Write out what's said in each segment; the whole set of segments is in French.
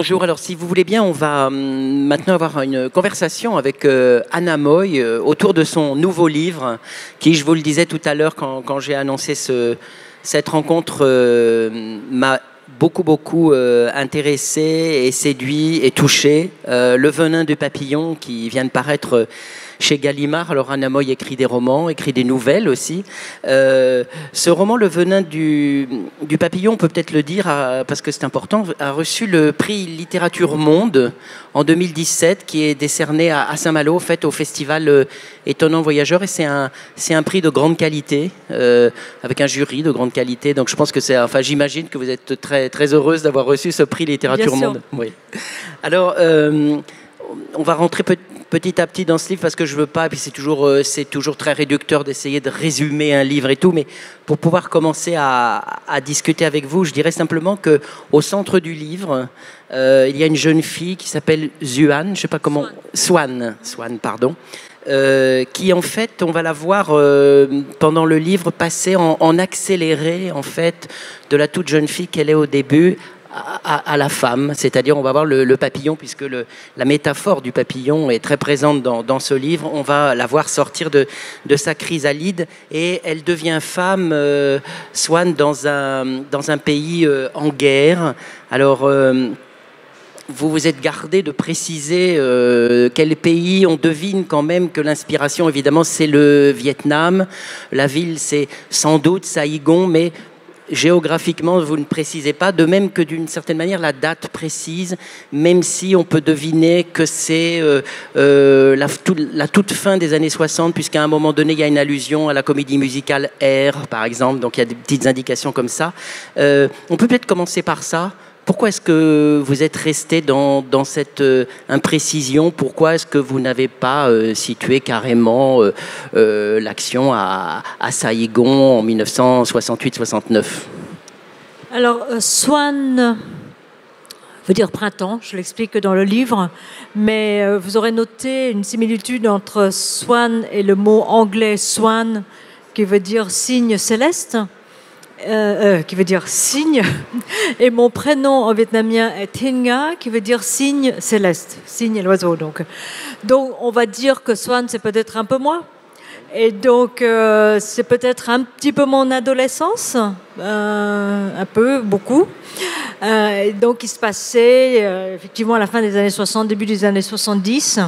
Bonjour, alors si vous voulez bien, on va maintenant avoir une conversation avec Anna Moy autour de son nouveau livre, qui, je vous le disais tout à l'heure quand j'ai annoncé cette rencontre, m'a beaucoup intéressé et séduit et touché. Le venin du papillon, qui vient de paraître chez Gallimard. Alors Anna Moy écrit des romans, écrit des nouvelles aussi. Ce roman, Le venin du papillon, on peut peut-être le dire parce que c'est important, a reçu le prix Littérature Monde en 2017, qui est décerné à Saint-Malo, fait au festival Étonnant Voyageur, et c'est un prix de grande qualité, avec un jury de grande qualité. Donc je pense que j'imagine que vous êtes très heureuse d'avoir reçu ce prix Littérature Monde. Oui. Alors, on va rentrer petit à petit dans ce livre parce que je veux pas, et puis c'est toujours très réducteur d'essayer de résumer un livre et tout, mais pour pouvoir commencer à discuter avec vous, je dirais simplement que au centre du livre, il y a une jeune fille qui s'appelle Swan, je sais pas comment, Swan, pardon, qui en fait, on va la voir pendant le livre passer en accéléré en fait de la toute jeune fille qu'elle est au début à la femme, c'est-à-dire on va voir le papillon, puisque la métaphore du papillon est très présente dans ce livre. On va la voir sortir de sa chrysalide et elle devient femme, Swan, dans un pays en guerre. Alors vous vous êtes gardé de préciser quel pays. On devine quand même que l'inspiration, évidemment, c'est le Vietnam. La ville, c'est sans doute Saïgon, mais géographiquement, vous ne précisez pas, de même que d'une certaine manière la date précise, même si on peut deviner que c'est la toute fin des années 60, puisqu'à un moment donné, il y a une allusion à la comédie musicale Air, par exemple, donc il y a des petites indications comme ça. On peut peut-être commencer par ça. Pourquoi est-ce que vous êtes resté dans cette imprécision? Pourquoi est-ce que vous n'avez pas situé carrément l'action à Saïgon en 1968-69? Alors, Swan veut dire printemps, je l'explique dans le livre, mais vous aurez noté une similitude entre Swan et le mot anglais swan, qui veut dire cygne céleste. Qui veut dire cygne, et mon prénom en vietnamien est Thinga, qui veut dire cygne céleste, cygne et l'oiseau. Donc on va dire que Swan, c'est peut-être un peu moi, et donc c'est peut-être un petit peu mon adolescence, un peu, beaucoup. Donc il se passait effectivement à la fin des années 60, début des années 70.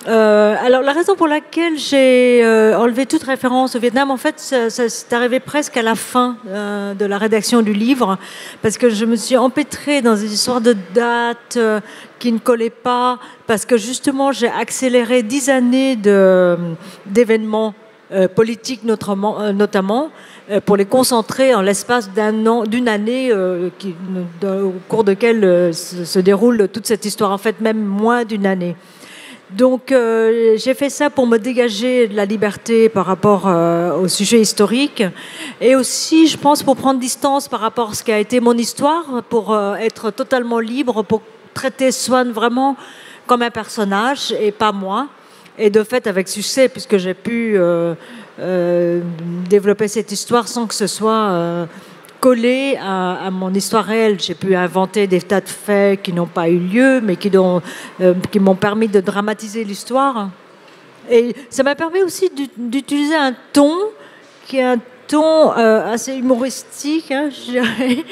Alors la raison pour laquelle j'ai enlevé toute référence au Vietnam, en fait, c'est arrivé presque à la fin de la rédaction du livre, parce que je me suis empêtrée dans des histoires de dates qui ne collaient pas, parce que justement j'ai accéléré 10 années d'événements politiques notamment pour les concentrer en l'espace d'une année au cours de laquelle se déroule toute cette histoire, en fait même moins d'une année. Donc j'ai fait ça pour me dégager de la liberté par rapport au sujet historique, et aussi je pense pour prendre distance par rapport à ce qu'a été mon histoire, pour être totalement libre, pour traiter Swan vraiment comme un personnage et pas moi, et de fait avec succès, puisque j'ai pu développer cette histoire sans que ce soit collé à mon histoire réelle. J'ai pu inventer des tas de faits qui n'ont pas eu lieu, mais qui m'ont permis de dramatiser l'histoire. Et ça m'a permis aussi d'utiliser un ton qui est un ton assez humoristique, hein, je dirais,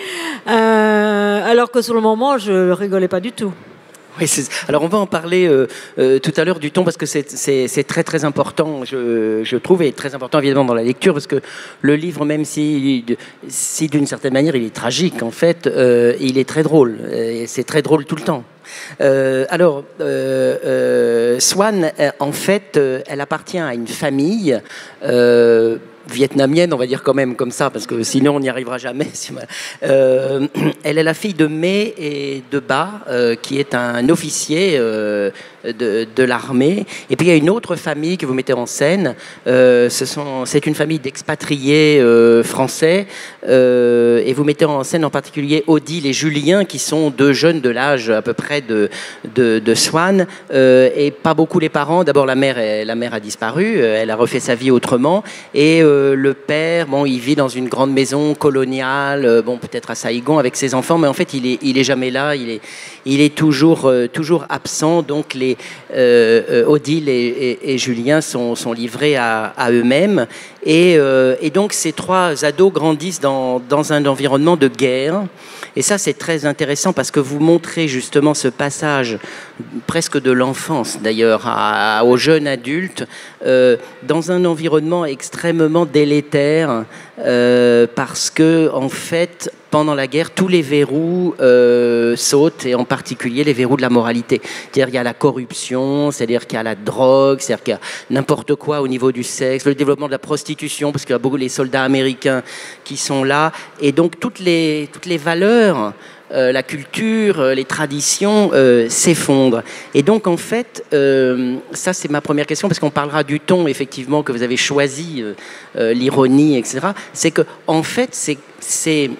alors que sur le moment, je ne rigolais pas du tout. Oui, alors on va en parler tout à l'heure du ton, parce que c'est très important, je trouve, et très important évidemment dans la lecture, parce que le livre, même si d'une certaine manière il est tragique, en fait, il est très drôle, et c'est très drôle tout le temps. Swan, en fait, elle appartient à une famille vietnamienne, on va dire quand même comme ça, parce que sinon on n'y arrivera jamais. Elle est la fille de Mai et de Ba, qui est un officier de l'armée. Et puis il y a une autre famille que vous mettez en scène. C'est une famille d'expatriés français, et vous mettez en scène en particulier Odile et Julien, qui sont deux jeunes de l'âge à peu près de Swan, et pas beaucoup les parents. D'abord la mère a disparu, elle a refait sa vie autrement, et le père, bon, il vit dans une grande maison coloniale, bon, peut-être à Saïgon avec ses enfants, mais en fait, il est jamais là, il est toujours absent. Donc, Odile et Julien sont livrés à eux-mêmes. Et donc, ces trois ados grandissent dans un environnement de guerre. Et ça, c'est très intéressant parce que vous montrez justement ce passage presque de l'enfance, d'ailleurs, au jeune adulte, dans un environnement extrêmement délétère, parce que, en fait, pendant la guerre, tous les verrous sautent, et en particulier les verrous de la moralité. C'est-à-dire qu'il y a la corruption, c'est-à-dire qu'il y a la drogue, c'est-à-dire qu'il y a n'importe quoi au niveau du sexe, le développement de la prostitution, parce qu'il y a beaucoup les soldats américains qui sont là, et donc toutes les valeurs, la culture, les traditions s'effondrent. Et donc, en fait, ça, c'est ma première question, parce qu'on parlera du ton, effectivement, que vous avez choisi, l'ironie, etc. C'est que, en fait, c'est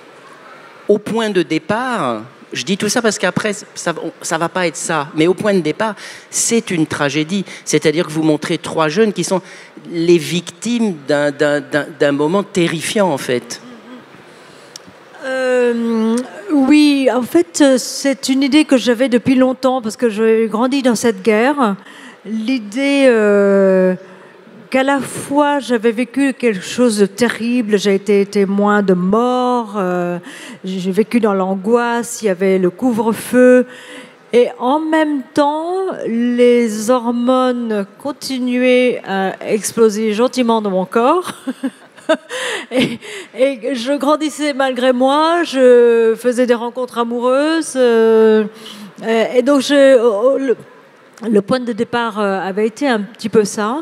au point de départ, je dis tout ça parce qu'après, ça va pas être ça, mais au point de départ, c'est une tragédie. C'est-à-dire que vous montrez trois jeunes qui sont les victimes d'un moment terrifiant, en fait. Oui, en fait, c'est une idée que j'avais depuis longtemps, parce que j'ai grandi dans cette guerre. L'idée qu'à la fois j'avais vécu quelque chose de terrible, j'ai été témoin de mort, j'ai vécu dans l'angoisse, il y avait le couvre-feu, et en même temps, les hormones continuaient à exploser gentiment dans mon corps. Et je grandissais malgré moi, je faisais des rencontres amoureuses, et donc le point de départ avait été un petit peu ça.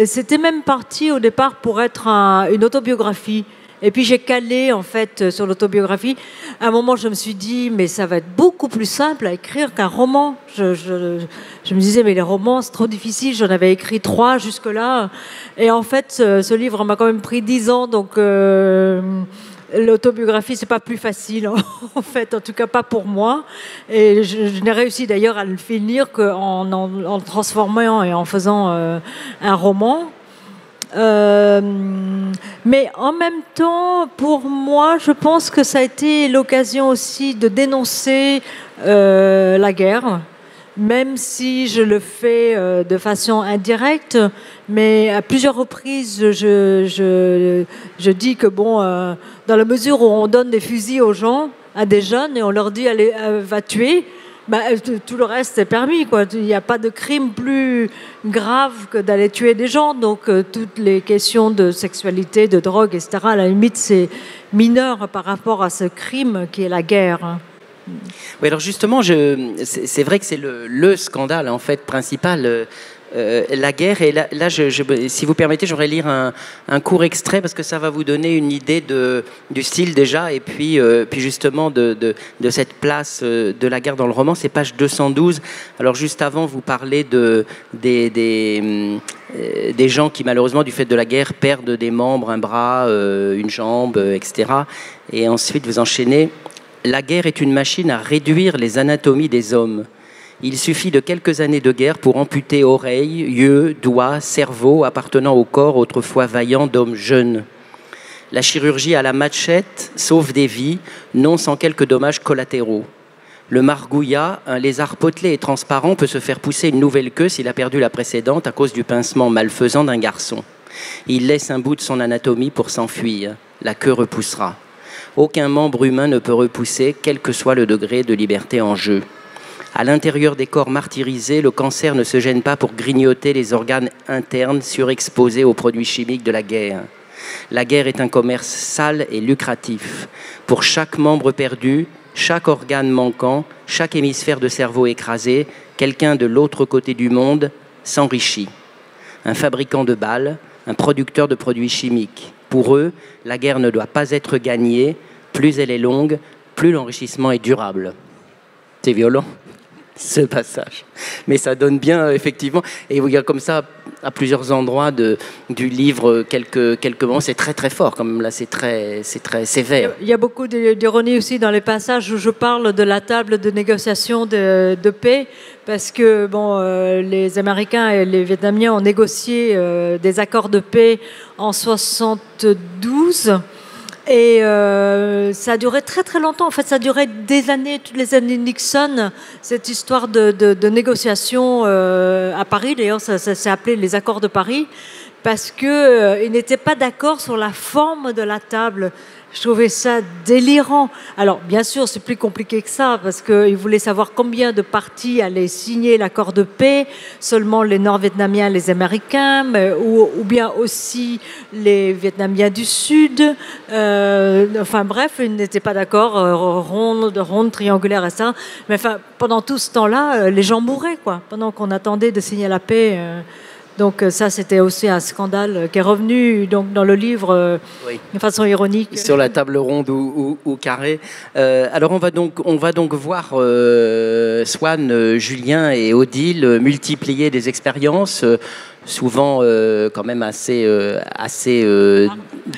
C'était même parti au départ pour être une autobiographie. Et puis j'ai calé en fait sur l'autobiographie. À un moment, je me suis dit, mais ça va être beaucoup plus simple à écrire qu'un roman. Je me disais, mais les romans, c'est trop difficile. J'en avais écrit 3 jusque-là. Et en fait, ce livre m'a quand même pris 10 ans. Donc l'autobiographie, c'est pas plus facile, en fait, en tout cas pas pour moi. Et je n'ai réussi d'ailleurs à le finir qu'en le transformant et en faisant un roman. Mais en même temps, pour moi, je pense que ça a été l'occasion aussi de dénoncer la guerre, même si je le fais de façon indirecte, mais à plusieurs reprises, je dis que bon, dans la mesure où on donne des fusils aux gens, à des jeunes, et on leur dit allez, va tuer, bah, tout le reste est permis, quoi. Il n'y a pas de crime plus grave que d'aller tuer des gens. Donc toutes les questions de sexualité, de drogue, etc., à la limite, c'est mineur par rapport à ce crime qui est la guerre. Oui, alors justement, c'est vrai que c'est le scandale en fait principal. La guerre, et là si vous permettez, j'aimerais lire un court extrait parce que ça va vous donner une idée du style déjà, et puis justement de cette place de la guerre dans le roman. C'est page 212. Alors juste avant, vous parlez des gens qui malheureusement du fait de la guerre perdent des membres, un bras, une jambe, etc. Et ensuite vous enchaînez. La guerre est une machine à réduire les anatomies des hommes. Il suffit de quelques années de guerre pour amputer oreilles, yeux, doigts, cerveau appartenant au corps autrefois vaillant d'hommes jeunes. La chirurgie à la machette sauve des vies, non sans quelques dommages collatéraux. Le margouillat, un lézard potelé et transparent, peut se faire pousser une nouvelle queue s'il a perdu la précédente à cause du pincement malfaisant d'un garçon. Il laisse un bout de son anatomie pour s'enfuir. La queue repoussera. Aucun membre humain ne peut repousser, quel que soit le degré de liberté en jeu. À l'intérieur des corps martyrisés, le cancer ne se gêne pas pour grignoter les organes internes surexposés aux produits chimiques de la guerre. La guerre est un commerce sale et lucratif. Pour chaque membre perdu, chaque organe manquant, chaque hémisphère de cerveau écrasé, quelqu'un de l'autre côté du monde s'enrichit. Un fabricant de balles, un producteur de produits chimiques. Pour eux, la guerre ne doit pas être gagnée. Plus elle est longue, plus l'enrichissement est durable. C'est violent. ce passage. Mais ça donne bien, effectivement. Et il y a comme ça, à plusieurs endroits du livre, quelques moments. C'est très, très fort, quand même. Là, c'est très sévère. Il y a beaucoup d'ironie aussi dans les passages où je parle de la table de négociation de paix, parce que les Américains et les Vietnamiens ont négocié des accords de paix en 72. Et ça a duré très très longtemps. En fait, ça a duré des années, toutes les années Nixon, cette histoire de négociation à Paris. D'ailleurs, ça s'est appelé les accords de Paris, parce qu'ils n'étaient pas d'accord sur la forme de la table. Je trouvais ça délirant. Alors, bien sûr, c'est plus compliqué que ça, parce qu'ils voulaient savoir combien de parties allaient signer l'accord de paix, seulement les Nord-Vietnamiens, les Américains, ou bien aussi les Vietnamiens du Sud. Enfin bref, ils n'étaient pas d'accord, ronde, triangulaire et ça. Mais enfin, pendant tout ce temps-là, les gens mouraient, quoi, pendant qu'on attendait de signer la paix. Donc ça, c'était aussi un scandale qui est revenu donc, dans le livre oui, de façon ironique. Sur la table ronde ou carrée. Alors on va donc voir Swann, Julien et Odile multiplier des expériences, souvent quand même assez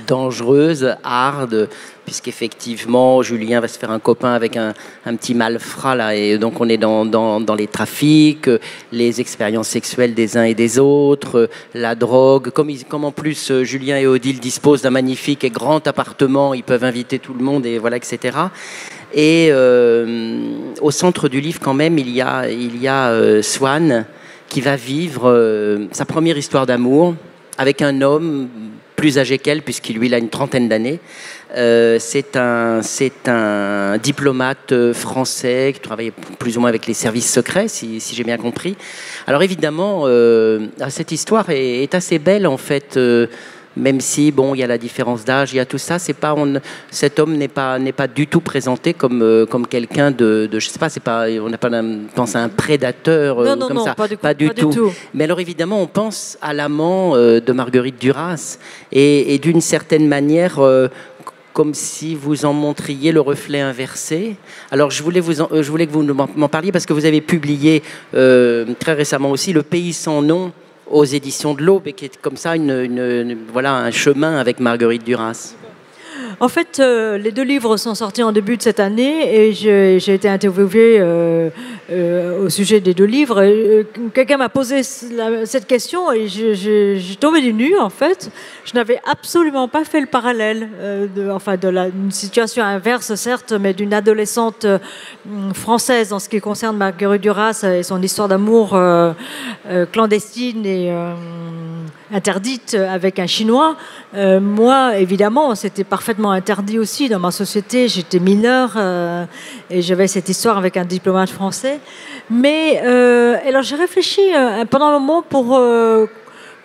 dangereuses, hard, puisqu'effectivement Julien va se faire un copain avec un petit malfrat là, et donc on est dans les trafics, les expériences sexuelles des uns et des autres, la drogue, comme en plus Julien et Odile disposent d'un magnifique et grand appartement, ils peuvent inviter tout le monde et voilà, etc. Et au centre du livre quand même il y a Swann qui va vivre sa première histoire d'amour avec un homme plus âgé qu'elle, puisqu'il lui a une trentaine d'années. C'est un diplomate français qui travaille plus ou moins avec les services secrets, si j'ai bien compris. Alors évidemment, cette histoire est assez belle en fait. Même si il y a la différence d'âge, il y a tout ça, cet homme n'est pas du tout présenté comme quelqu'un de je sais pas, on n'a pas pense à un prédateur non, ça, pas du tout. Mais alors évidemment, on pense à l'amant de Marguerite Duras et d'une certaine manière comme si vous en montriez le reflet inversé. Alors je voulais que vous m'en parliez parce que vous avez publié très récemment aussi Le Pays sans nom aux éditions de l'Aube, et qui est comme ça un chemin avec Marguerite Duras. En fait, les deux livres sont sortis en début de cette année et j'ai été interviewée au sujet des deux livres. Quelqu'un m'a posé cette question et j'ai tombé du nu, en fait. Je n'avais absolument pas fait le parallèle d'une situation inverse, certes, mais d'une adolescente française en ce qui concerne Marguerite Duras et son histoire d'amour clandestine et interdite avec un Chinois. Moi, évidemment, c'était parfaitement interdit aussi dans ma société. J'étais mineure et j'avais cette histoire avec un diplomate français. Mais alors j'ai réfléchi pendant un moment pour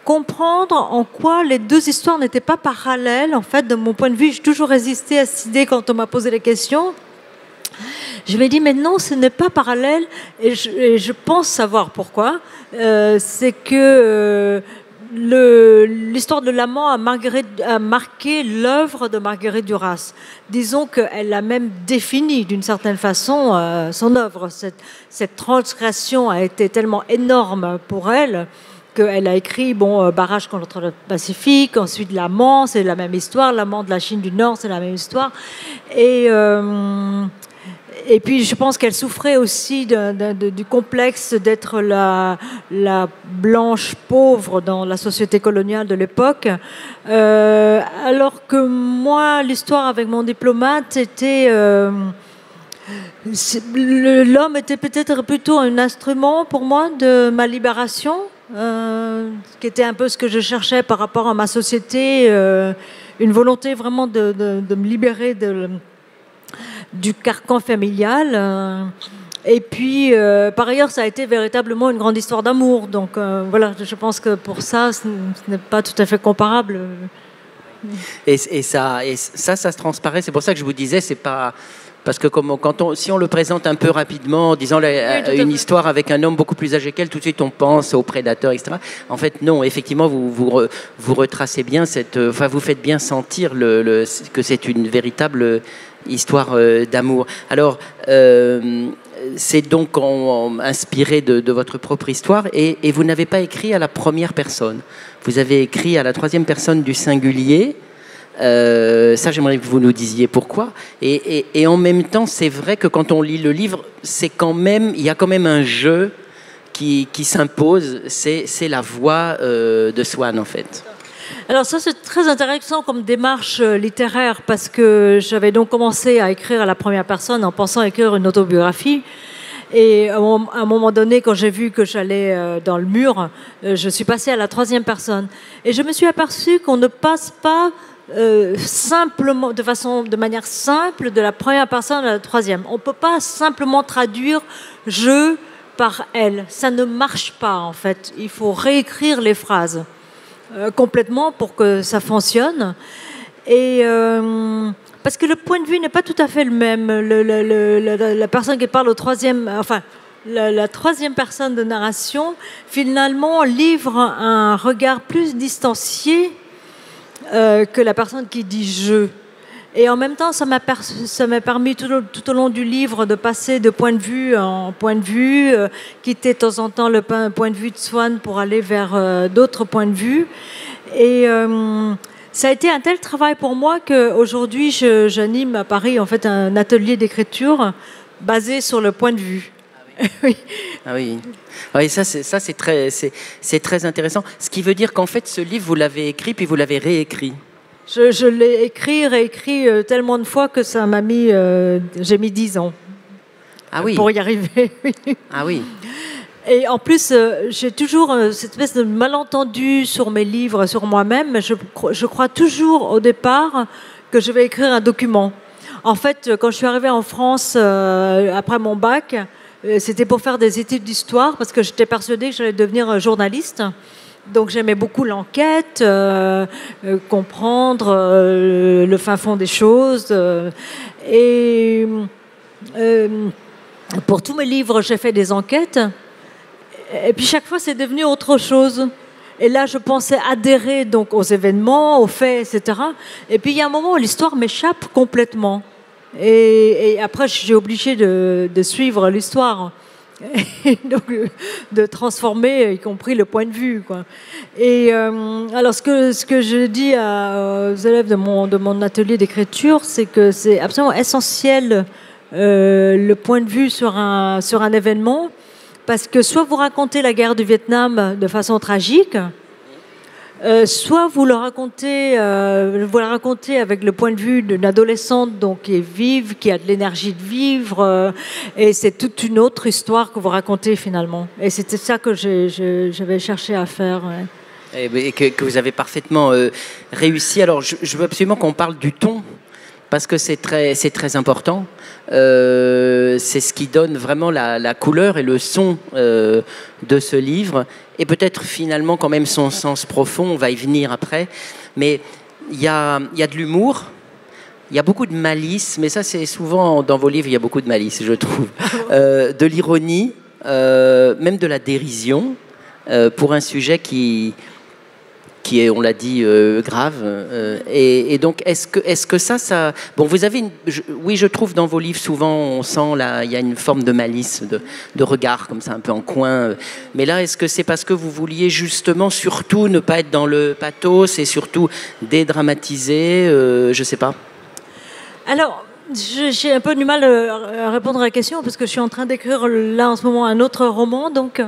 comprendre en quoi les deux histoires n'étaient pas parallèles. En fait, de mon point de vue, j'ai toujours résisté à cette idée quand on m'a posé la question. Je me dis, mais non, ce n'est pas parallèle. Et je pense savoir pourquoi. C'est que l'histoire de l'amant a marqué l'œuvre de Marguerite Duras. Disons qu'elle a même défini d'une certaine façon son œuvre. Cette transgression a été tellement énorme pour elle qu'elle a écrit Barrage contre le Pacifique, ensuite L'amant, c'est la même histoire, L'amant de la Chine du Nord, c'est la même histoire. Et puis, je pense qu'elle souffrait aussi du complexe d'être la blanche pauvre dans la société coloniale de l'époque. Alors que moi, l'histoire avec mon diplomate était... l'homme était peut-être plutôt un instrument pour moi de ma libération, qui était un peu ce que je cherchais par rapport à ma société, une volonté vraiment de me libérer du carcan familial. Et puis, par ailleurs, ça a été véritablement une grande histoire d'amour. Donc voilà, je pense que pour ça, ce n'est pas tout à fait comparable. Et ça se transparaît. C'est pour ça que je vous disais, c'est pas... Parce que si on le présente un peu rapidement, en disant une histoire avec un homme beaucoup plus âgé qu'elle, tout de suite on pense aux prédateurs, etc. En fait, non, effectivement, vous retracez bien vous faites bien sentir que c'est une véritable histoire d'amour. Alors, c'est donc inspiré de votre propre histoire et vous n'avez pas écrit à la première personne. Vous avez écrit à la troisième personne du singulier. Ça, j'aimerais que vous nous disiez pourquoi. Et en même temps, c'est vrai que quand on lit le livre, il y a quand même un jeu qui s'impose. C'est la voix de Swann, en fait. Alors ça, c'est très intéressant comme démarche littéraire parce que j'avais donc commencé à écrire à la première personne en pensant écrire une autobiographie. Et à un moment donné, quand j'ai vu que j'allais dans le mur, je suis passée à la troisième personne. Et je me suis aperçue qu'on ne passe pas simplement, de manière simple, de la première personne à la troisième. On ne peut pas simplement traduire « je » par « elle ». Ça ne marche pas, en fait. Il faut réécrire les phrases complètement pour que ça fonctionne. Et parce que le point de vue n'est pas tout à fait le même. La personne qui parle au troisième, enfin, la troisième personne de narration, finalement, livre un regard plus distancié que la personne qui dit « je ». Et en même temps, ça m'a permis tout au long du livre de passer de point de vue en point de vue, quitter de temps en temps le point de vue de Swann pour aller vers d'autres points de vue. Et ça a été un tel travail pour moi qu'aujourd'hui, j'anime à Paris en fait un atelier d'écriture basé sur le point de vue. Oui. Ah oui. Oui, ça c'est très intéressant. Ce qui veut dire qu'en fait, ce livre, vous l'avez écrit puis vous l'avez réécrit. Je l'ai réécrit tellement de fois que ça m'a mis... j'ai mis 10 ans pour y arriver. Ah oui. Et en plus, j'ai toujours cette espèce de malentendu sur mes livres, sur moi-même. Je crois toujours au départ que je vais écrire un document. En fait, quand je suis arrivée en France après mon bac, c'était pour faire des études d'histoire parce que j'étais persuadée que j'allais devenir journaliste. Donc j'aimais beaucoup l'enquête, comprendre le fin fond des choses. Et pour tous mes livres, j'ai fait des enquêtes. Et puis chaque fois, c'est devenu autre chose. Et là, je pensais adhérer donc aux événements, aux faits, etc. Et puis il y a un moment où l'histoire m'échappe complètement. Et après, je suis obligée de suivre l'histoire. Donc, de transformer, y compris le point de vue, quoi. Et alors, ce que je dis aux élèves de mon atelier d'écriture, c'est que c'est absolument essentiel le point de vue sur un événement, parce que soit vous racontez la guerre du Vietnam de façon tragique, soit vous la racontez avec le point de vue d'une adolescente donc, qui est vive, qui a de l'énergie de vivre, et c'est toute une autre histoire que vous racontez finalement. Et c'était ça que j'avais cherché à faire. Ouais. Et que vous avez parfaitement réussi. Alors, je veux absolument qu'on parle du ton, parce que c'est très important. C'est ce qui donne vraiment la couleur et le son de ce livre. Et peut-être finalement quand même son sens profond, on va y venir après. Mais il y a de l'humour, il y a beaucoup de malice, mais ça c'est souvent dans vos livres, il y a beaucoup de malice, je trouve. De l'ironie, même de la dérision, pour un sujet qui est, on l'a dit, grave. Et donc, est-ce que ça... Bon, vous avez... Oui, je trouve dans vos livres, souvent, on sent, là, il y a une forme de malice, de regard, comme ça, un peu en coin. Mais là, est-ce que c'est parce que vous vouliez, justement, surtout ne pas être dans le pathos et surtout dédramatiser je sais pas. Alors... J'ai un peu du mal à répondre à la question, parce que je suis en train d'écrire, là, en ce moment, un autre roman, donc...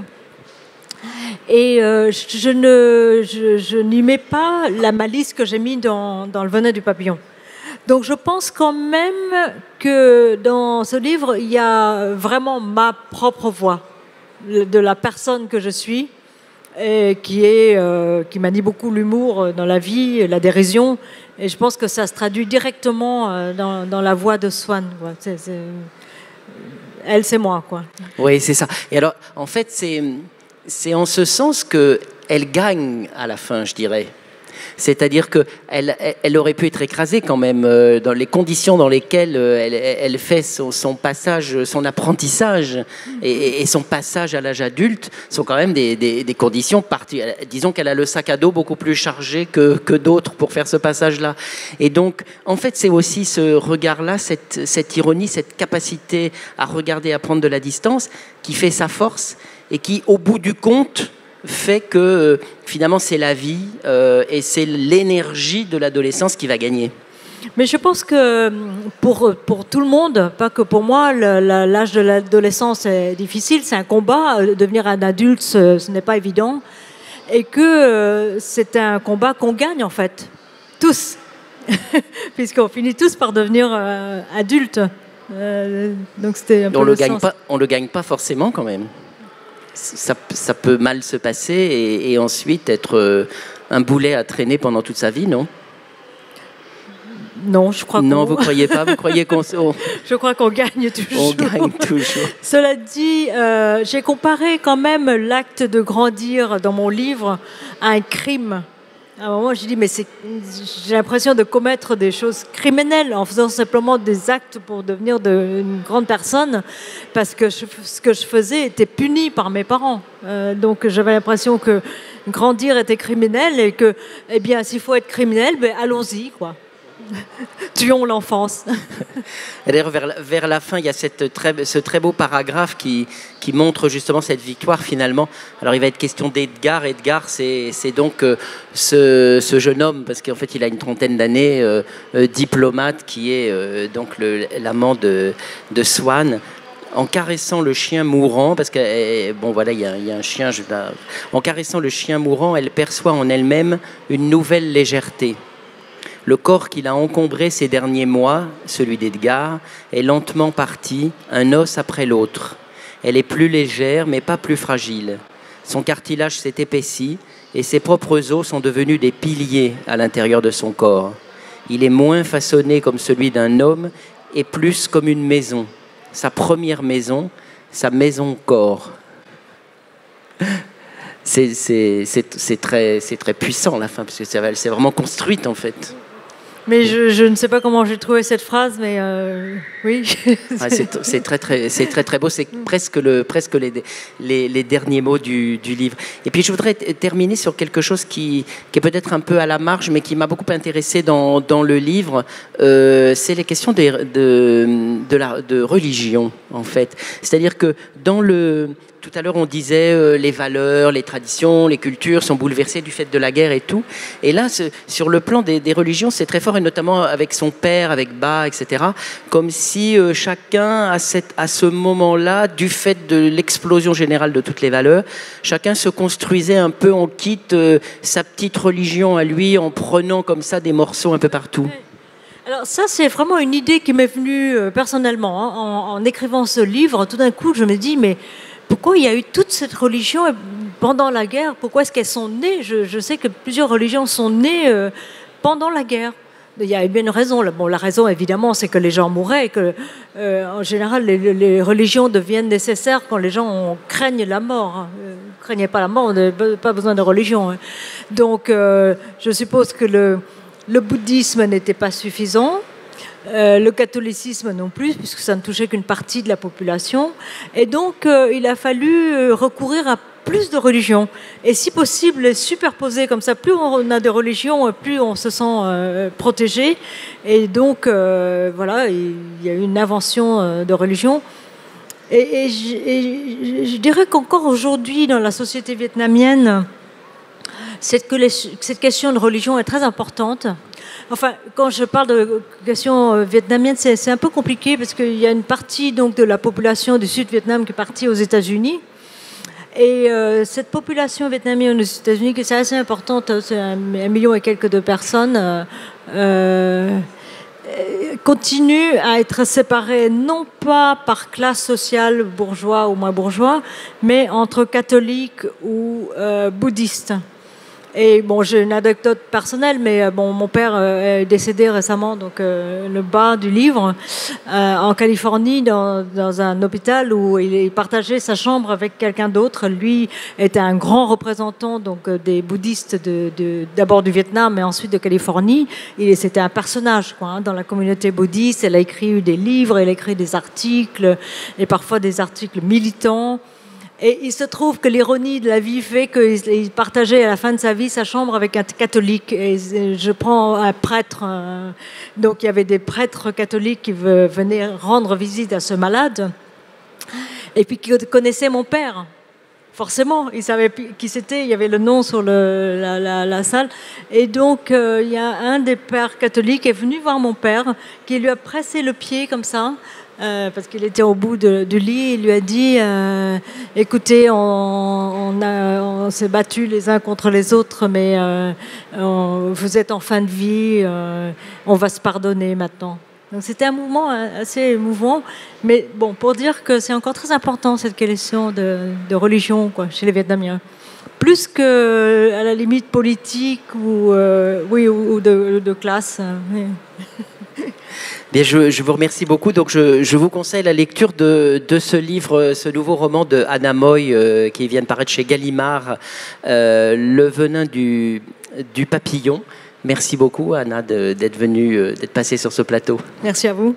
Et je n'y mets pas la malice que j'ai mis dans le venin du papillon. Donc je pense quand même que dans ce livre, il y a vraiment ma propre voix de la personne que je suis, et qui manie beaucoup l'humour dans la vie, la dérision. Et je pense que ça se traduit directement dans la voix de Swann. Elle, c'est moi, quoi. Oui, c'est ça. Et alors, en fait, c'est en ce sens qu'elle gagne à la fin, je dirais. C'est-à-dire qu'elle aurait pu être écrasée quand même dans les conditions dans lesquelles elle fait son passage, son apprentissage et son passage à l'âge adulte sont quand même des conditions particulières. Disons qu'elle a le sac à dos beaucoup plus chargé que d'autres pour faire ce passage-là. Et donc, en fait, c'est aussi ce regard-là, cette ironie, cette capacité à regarder, à prendre de la distance qui fait sa force et qui, au bout du compte, fait que finalement c'est la vie et c'est l'énergie de l'adolescence qui va gagner. Mais je pense que pour tout le monde, pas que pour moi, l'âge de l'adolescence est difficile, c'est un combat. Devenir un adulte, ce n'est pas évident. Et que c'est un combat qu'on gagne en fait, tous. Puisqu'on finit tous par devenir adultes. Donc c'était un peu on le gagne pas forcément quand même. Ça peut mal se passer et ensuite être un boulet à traîner pendant toute sa vie, non ? Non, je crois non, vous croyez pas ? Vous croyez qu'on... Je crois qu'on gagne toujours. On gagne toujours. Cela dit, j'ai comparé quand même l'acte de grandir dans mon livre à un crime. À un moment, j'ai dit, mais j'ai l'impression de commettre des choses criminelles en faisant simplement des actes pour devenir une grande personne, parce que ce que je faisais était puni par mes parents. Donc j'avais l'impression que grandir était criminel et que, eh bien, s'il faut être criminel, ben, allons-y, quoi. Tuons l'enfance. D'ailleurs, vers la fin, il y a ce très beau paragraphe qui montre justement cette victoire finalement. Alors, il va être question d'Edgar. Edgar, c'est donc ce jeune homme, parce qu'en fait, il a une trentaine d'années, diplomate, qui est donc l'amant de Swann. En caressant le chien mourant, parce que bon voilà, il y a un chien. En caressant le chien mourant, elle perçoit en elle-même une nouvelle légèreté. Le corps qui l'a encombré ces derniers mois, celui d'Edgar, est lentement parti, un os après l'autre. Elle est plus légère, mais pas plus fragile. Son cartilage s'est épaissi et ses propres os sont devenus des piliers à l'intérieur de son corps. Il est moins façonné comme celui d'un homme et plus comme une maison. Sa première maison, sa maison-corps. C'est très puissant la fin, parce que c'est vraiment construite en fait. Mais je ne sais pas comment j'ai trouvé cette phrase, mais oui. C'est très beau. C'est presque les derniers mots du livre. Et puis je voudrais terminer sur quelque chose qui est peut-être un peu à la marge, mais qui m'a beaucoup intéressé dans le livre. C'est les questions de religion, en fait. C'est-à-dire que tout à l'heure, on disait les valeurs, les traditions, les cultures sont bouleversées du fait de la guerre et tout. Et là, sur le plan des religions, c'est très fort, et notamment avec son père, avec Ba, etc. Comme si chacun, à ce moment-là, du fait de l'explosion générale de toutes les valeurs, chacun se construisait un peu en quitte sa petite religion à lui, en prenant comme ça des morceaux un peu partout. Alors ça, c'est vraiment une idée qui m'est venue personnellement. Hein. En écrivant ce livre, tout d'un coup, je me dis, mais pourquoi il y a eu toute cette religion pendant la guerre? Pourquoi est-ce qu'elles sont nées? Je sais que plusieurs religions sont nées pendant la guerre. Il y a bien une raison. Bon, la raison, évidemment, c'est que les gens mouraient et que, en général, les religions deviennent nécessaires quand les gens craignent la mort. Hein. Ne craignez pas la mort, on n'a pas besoin de religion. Hein. Donc, je suppose que le bouddhisme n'était pas suffisant. Le catholicisme non plus, puisque ça ne touchait qu'une partie de la population. Et donc, il a fallu recourir à plus de religions. Et si possible, les superposer comme ça. Plus on a de religions, plus on se sent protégé. Et donc, voilà, il y a eu une invention de religion. Et je dirais qu'encore aujourd'hui, dans la société vietnamienne, cette question de religion est très importante. Enfin, quand je parle de question vietnamienne, c'est un peu compliqué parce qu'il y a une partie donc, de la population du Sud-Vietnam qui est partie aux États-Unis. Et cette population vietnamienne aux États-Unis, qui est assez importante, c'est 1 million et quelques de personnes, continue à être séparée non pas par classe sociale, bourgeois ou moins bourgeois, mais entre catholiques ou bouddhistes. Et bon, j'ai une anecdote personnelle, mais bon, mon père est décédé récemment, donc le bas du livre, en Californie, dans un hôpital où il partageait sa chambre avec quelqu'un d'autre. Lui était un grand représentant donc des bouddhistes d'abord du Vietnam, mais ensuite de Californie. C'était un personnage quoi, dans la communauté bouddhiste. Elle a écrit des livres, elle a écrit des articles, et parfois des articles militants. Et il se trouve que l'ironie de la vie fait qu'il partageait à la fin de sa vie sa chambre avec un catholique. Et je prends un prêtre. Donc il y avait des prêtres catholiques qui venaient rendre visite à ce malade. Et puis qui connaissaient mon père. Forcément, ils savaient qui c'était. Il y avait le nom sur la salle. Et donc il y a un des pères catholiques qui est venu voir mon père, qui lui a pressé le pied comme ça. Parce qu'il était au bout du lit, il lui a dit écoutez, on s'est battus les uns contre les autres, mais vous êtes en fin de vie, on va se pardonner maintenant. Donc c'était un mouvement assez émouvant, mais bon, pour dire que c'est encore très important cette question de religion quoi, chez les Vietnamiens. Plus qu'à la limite politique ou de classe. Oui. Bien, je vous remercie beaucoup. Donc, je vous conseille la lecture de ce livre, ce nouveau roman de Anna Moy qui vient de paraître chez Gallimard, Le venin du papillon. Merci beaucoup, Anna, d'être venue, d'être passée sur ce plateau. Merci à vous.